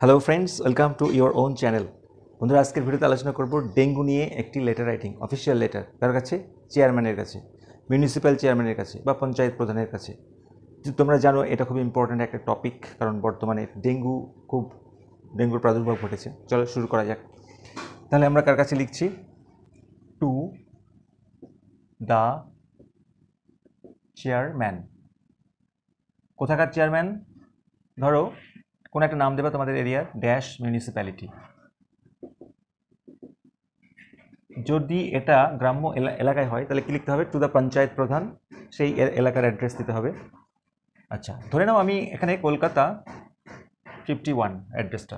Hello friends, welcome to your own channel. বন্ধুরা, আজকের ভিডিওতে আলোচনা করব ডেঙ্গু নিয়ে একটি লেটার রাইটিং, অফিসিয়াল লেটার। তার কাছে চেয়ারম্যানের কাছে, মিউনিসিপ্যাল চেয়ারম্যানের কাছে বা পঞ্চায়েত প্রধানের কাছে। তোমরা জানো এটা খুব ইম্পর্ট্যান্ট একটা টপিক, কারণ বর্তমানে ডেঙ্গুর প্রাদুর্ভাব ঘটেছে। চলো শুরু করা যাক। তাহলে আমরা কার কাছে লিখছি? To the chairman. কোথাকার চেয়ারম্যান? ধরো কোনো একটা নাম দেবে তোমাদের এরিয়ার, ড্যাশ মিউনিসিপ্যালিটি। যদি এটা গ্রাম্য এলাকায় হয় তাহলে কি লিখতে হবে? টু দ্য পঞ্চায়েত প্রধান, সেই এলাকার অ্যাড্রেস দিতে হবে। আচ্ছা, ধরে নাও আমি এখানে কলকাতা 51 অ্যাড্রেসটা।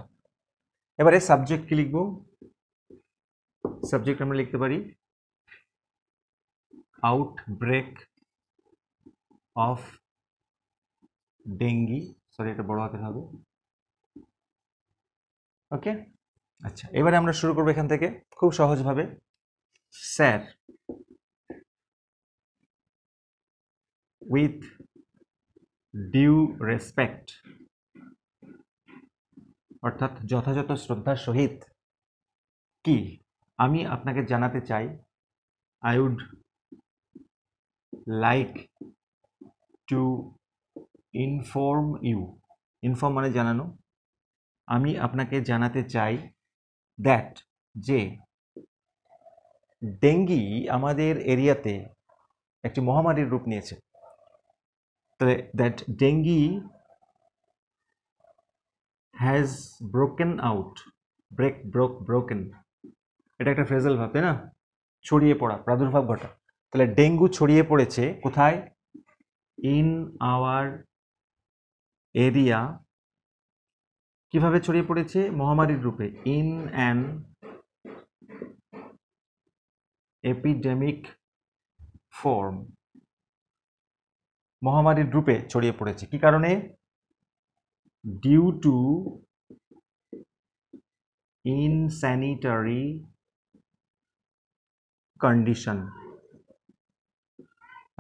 এবারে সাবজেক্ট কি লিখব? সাবজেক্ট আমরা লিখতে পারি আউটব্রেক অফ ডেঙ্গি। সরি, এটা বড় হাতের হবে। ওকে, আচ্ছা, এবারে আমরা শুরু করবো এখান থেকে খুব সহজভাবে। স্যার, উইথ ডিউ রেসপেক্ট, অর্থাৎ যথাযথ শ্রদ্ধার সহিত, কি আমি আপনাকে জানাতে চাই, I would like to inform you. Inform মানে জানানো। আমি আপনাকে জানাতে চাই দ্যাট, যে ডেঙ্গি আমাদের এরিয়াতে একটি মহামারীর রূপ নিয়েছে। তাহলে that dengue has broken out, broken, এটা একটা ফ্রেজাল ভাব, তাই না? ছড়িয়ে পড়া, প্রাদুর্ভাব ঘটা। তাহলে ডেঙ্গু ছড়িয়ে পড়েছে কোথায়? In our area. কিভাবে ছড়িয়ে পড়েছে? মহামারীর রূপে, ইন অ্যান এপিডেমিক ফর্ম। মহামারীর রূপে ছড়িয়ে পড়েছে কি কারণে? Due to insanitary condition.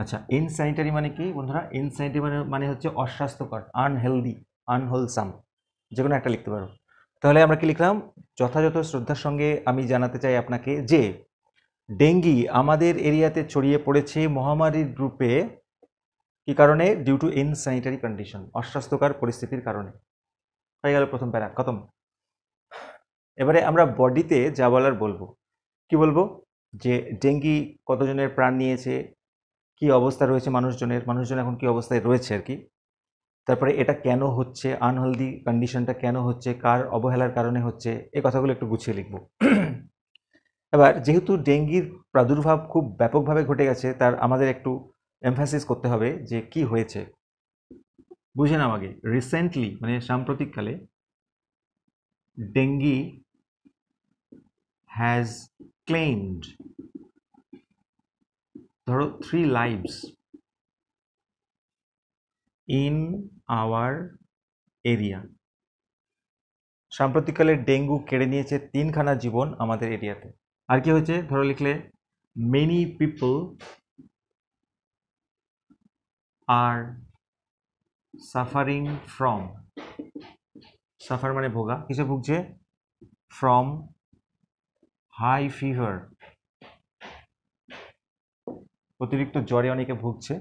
আচ্ছা, ইনস্যানিটারি মানে কি বন্ধুরা? ইনস্যানিটারি মানে হচ্ছে অস্বাস্থ্যকর, আনহেলদি, আনহোলসাম, যে কোনো একটা লিখতে পারো। তাহলে আমরা কি লিখলাম? যথাযথ শ্রদ্ধার সঙ্গে আমি জানাতে চাই আপনাকে যে ডেঙ্গি আমাদের এরিয়াতে ছড়িয়ে পড়েছে মহামারীর রূপে। কি কারণে? ডিউ টু ইনস্যানিটারি কন্ডিশন, অস্বাস্থ্যকর পরিস্থিতির কারণে। হয়ে গেল প্রথম প্যারা, খতম। এবারে আমরা বডিতে যা বলার বলবো। কি বলবো? যে ডেঙ্গি কতজনের প্রাণ নিয়েছে, কি অবস্থা রয়েছে মানুষজন এখন কি অবস্থায় রয়েছে আর কি। তারপরে এটা কেন হচ্ছে, আনহেলদি কন্ডিশনটা কেন হচ্ছে, কার অবহেলার কারণে হচ্ছে, এই কথাগুলো একটু গুছিয়ে লিখব। এবার যেহেতু ডেঙ্গির প্রাদুর্ভাব খুব ব্যাপকভাবে ঘটে গেছে, তার আমাদের একটু এমফাসিস করতে হবে যে কি হয়েছে। বুঝে নাও আগে, রিসেন্টলি মানে সাম্প্রতিককালে, ডেঙ্গি হ্যাজ ক্লেইমড, ধরো 3 lives ইন আওয়ার এরিয়া। সাম্প্রতিককালে ডেঙ্গু কেড়ে নিয়েছে 3খানা জীবন আমাদের এরিয়াতে। আর কি হয়েছে? ধরো লিখলে many people are suffering from, suffer মানে ভোগা, কিসে ভুগছে? ফ্রম হাই ফিভার, অতিরিক্ত জ্বরে অনেকে ভুগছে।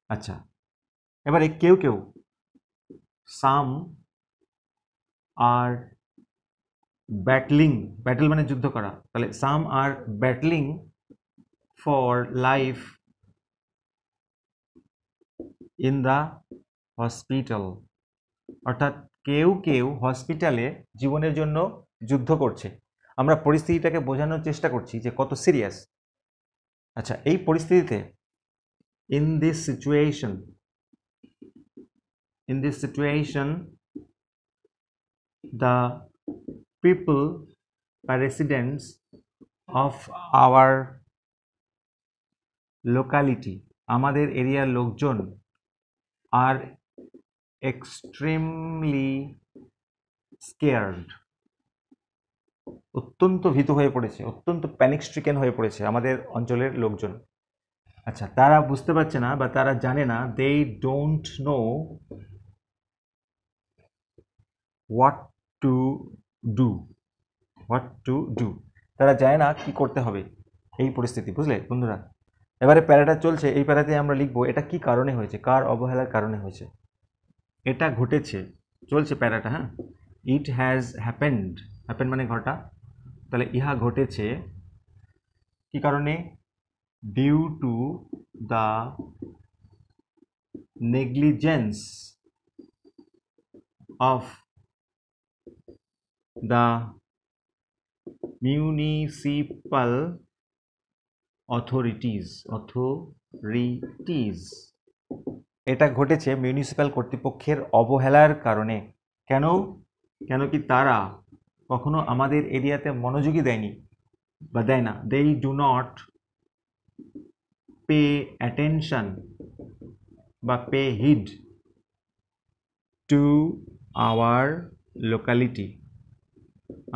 আচ্ছা, এবারে কেউ কেউ, সাম আর ব্যাটলিং, ব্যাটল মানে যুদ্ধ করা, তাহলে some are battling for life in the hospital, অর্থাৎ কেউ কেউ হসপিটালে জীবনের জন্য যুদ্ধ করছে। আমরা পরিস্থিতিটাকে বোঝানোর চেষ্টা করছি যে কত সিরিয়াস। আচ্ছা, এই পরিস্থিতিতে, in this situation the people বা residents of our locality, আমাদের এরিয়ার লোকজন, আর extremely scared, অত্যন্ত ভীত হয়ে পড়েছে, অত্যন্ত প্যানিক স্ট্রিকেন হয়ে পড়েছে আমাদের অঞ্চলের লোকজন। আচ্ছা, তারা বুঝতে পারছে না বা তারা জানে না, they don't know what to do, what to do, তারা জানে না কি করতে হবে এই পরিস্থিতি, বুঝলে বন্ধুরা। এবারে প্যারাটা চলছে, এই প্যারাতে আমরা লিখবো এটা কি কারণে হয়েছে, কার অবহেলার কারণে হয়েছে। এটা ঘটেছে, চলছে প্যারাটা, হ্যাঁ। ইট হ্যাজ হ্যাপেন্ড, হ্যাপেন্ড মানে ঘটা, তাহলে ইহা ঘটেছে কি কারণে, due to the negligence of the municipal authorities, এটা ঘটেছে মিউনিসিপ্যাল কর্তৃপক্ষের অবহেলার কারণে। কেন, কেন কি তারা কখনো আমাদের এরিয়াতে মনোযোগী দেয়নি বা দেয় না, they do not pay attention বা pay heed to our locality,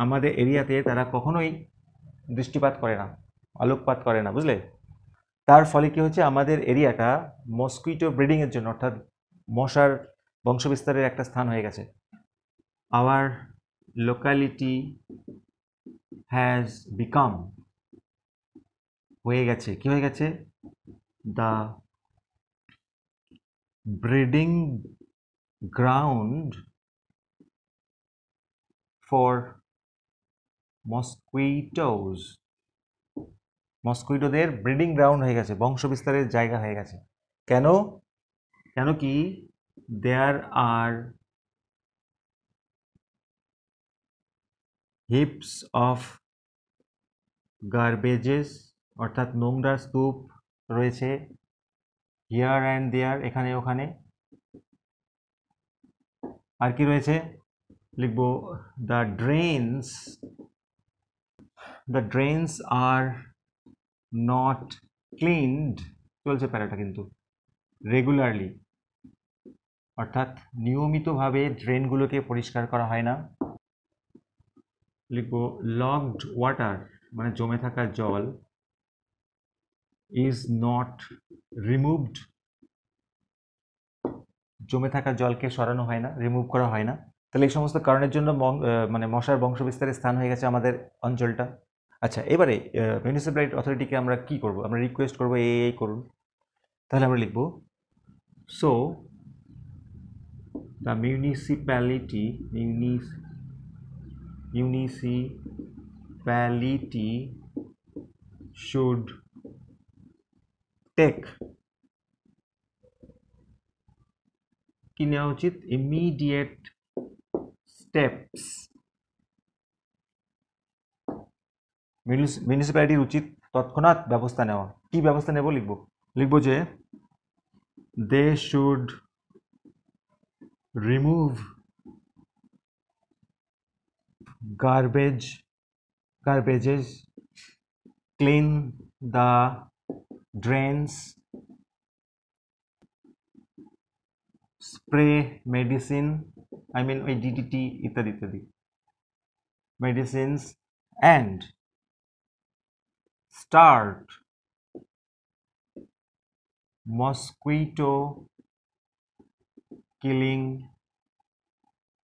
আমাদের এরিয়াতে তারা কখনোই দৃষ্টিপাত করে না, আলোকপাত করে না, বুঝলে। তার ফলে কি হচ্ছে, আমাদের এরিয়াটা মসকুইটো ব্রিডিংয়ের জন্য, অর্থাৎ মশার বংশবিস্তারের একটা স্থান হয়ে গেছে। আওয়ার লোকালিটি হ্যাজ বিকাম, হয়ে গেছে, কি হয়ে গেছে, the breeding ground for mosquitoes, মসকুইটোদের ব্রিডিং গ্রাউন্ড হয়ে গেছে, বংশবিস্তারের জায়গা হয়ে গেছে। কেন, কেন কি, দেয়ার আর হিপস অফ গার্বেজেস, অর্থাৎ নোংরা স্তূপ রয়েছে, হিয়ার অ্যান্ড দেয়ার, এখানে ওখানে। আর কি রয়েছে, লিখব the drains, the drains are not cleaned, চলছে প্যারাটা কিন্তু, রেগুলারলি, অর্থাৎ নিয়মিতভাবে ড্রেনগুলোকে পরিষ্কার করা হয় না। লিখব লগড ওয়াটার, মানে জমে থাকা জল, ইজ নট রিমুভড, জমে থাকা জলকে সরানো হয় না, রিমুভ করা হয় না। তাহলে এই সমস্ত কারণের জন্য মানে মশার বংশবিস্তারের স্থান হয়ে গেছে আমাদের অঞ্চলটা। আচ্ছা, এবারে মিউনিসিপ্যালিটি অথরিটিকে আমরা কি করব, আমরা রিকোয়েস্ট করব এই করুন। তাহলে আমরা লিখব so the municipality should take, কি নেওয়া উচিত, ইমিডিয়েট স্টেপস, মিউনিসিপ্যালিটির উচিত তৎক্ষণাৎ ব্যবস্থা নেওয়া। কি ব্যবস্থা নেব, লিখব যে they should remove garbages, clean the drains, spray medicine, I mean ওই DDT ইত্যাদি ইত্যাদি medicines, and start mosquito killing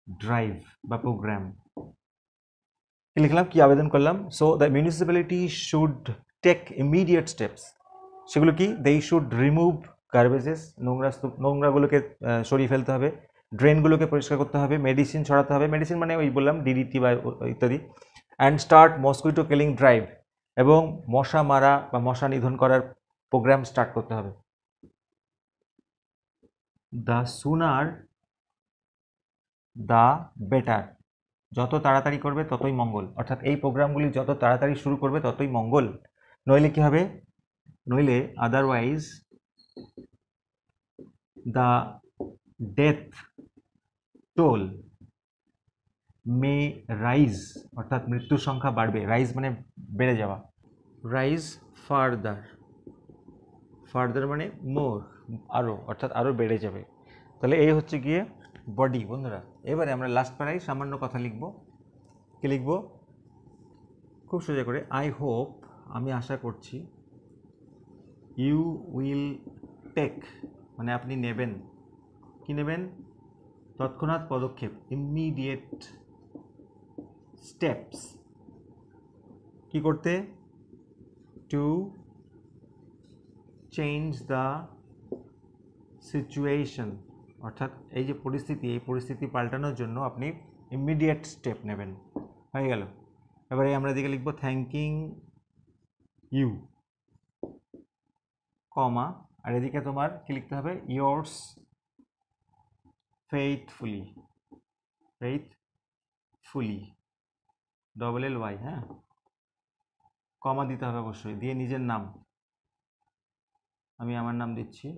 drive বা প্রোগ্রাম। কি লিখলাম, কি আবেদন করলাম, so the municipality should take immediate steps, সেগুলো কি, দে শুড রিমুভ গার্বেজেস, নোংরাগুলোকে সরিয়ে ফেলতে হবে, ড্রেনগুলোকে পরিষ্কার করতে হবে, মেডিসিন ছড়াতে হবে, মেডিসিন মানে ওই বললাম ডিডিটি বা ইত্যাদি, and start mosquito killing drive, এবং মশা মারা বা মশা নিধন করার প্রোগ্রাম স্টার্ট করতে হবে। দ্য সুনার দ্য বেটার, যত তাড়াতাড়ি করবে ততই মঙ্গল, অর্থাৎ এই প্রোগ্রামগুলি যত তাড়াতাড়ি শুরু করবে ততই মঙ্গল, নইলে কি হবে, নইলে otherwise the death toll May rise, অর্থাৎ মৃত্যুর সংখ্যা বাড়বে, রাইজ মানে বেড়ে যাওয়া, রাইজ ফার্দার, ফার্দার মানে মোর, আরও, অর্থাৎ আরও বেড়ে যাবে। তাহলে এই হচ্ছে গিয়ে বডি, বন্ধুরা। এবারে আমরা লাস্ট প্যারায় সামান্য কথা লিখব, কি লিখব, খুব সোজা করে, আই হোপ, আমি আশা করছি, ইউ উইল টেক, মানে আপনি নেবেন, কি নেবেন, তৎক্ষণাৎ পদক্ষেপ, ইমিডিয়েট স্টেপস, কি করতে, টু চেঞ্জ দ্য সিচুয়েশন, অর্থাৎ এই যে পরিস্থিতি, এই পরিস্থিতি পাল্টানোর জন্য আপনি ইমিডিয়েট স্টেপ নেবেন। হয়ে গেল। এবারে আমরা এদিকে লিখব থ্যাঙ্কিং ইউ, কমা, আর এদিকে তোমার কি লিখতে হবে, ইয়োর্স ফেইথফুলি, ফেইথফুলি, LLY, হ্যাঁ, কমা দিতে হবে অবশ্যই, দিয়ে নিজের নাম, আমি আমার নাম দিচ্ছি।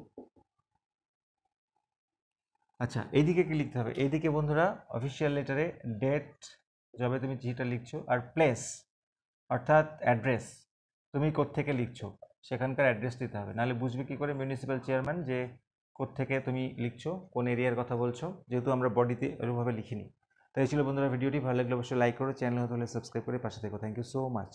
আচ্ছা, এইদিকে কি লিখতে হবে, এইদিকে বন্ধুরা অফিসিয়াল লেটারে ডেট, যবে তুমি চিঠিটা লিখছো, আর প্লেস অর্থাৎ অ্যাড্রেস, তুমি কোত্থেকে লিখছো সেখানকার অ্যাড্রেস দিতে হবে, নাহলে বুঝবে কি করে মিউনিসিপ্যাল চেয়ারম্যান যে কোত্থেকে তুমি লিখছো, কোন এরিয়ার কথা বলছো, যেহেতু আমরা বডিতে এরকমভাবে লিখিনি। তো এই ছিল বন্ধুরা ভিডিওটি, ভালো লাগলে অবশ্যই লাইক করো, চ্যানেল হতে হলে সাবস্ক্রাইব করে পাশে থেকো। Thank you so much.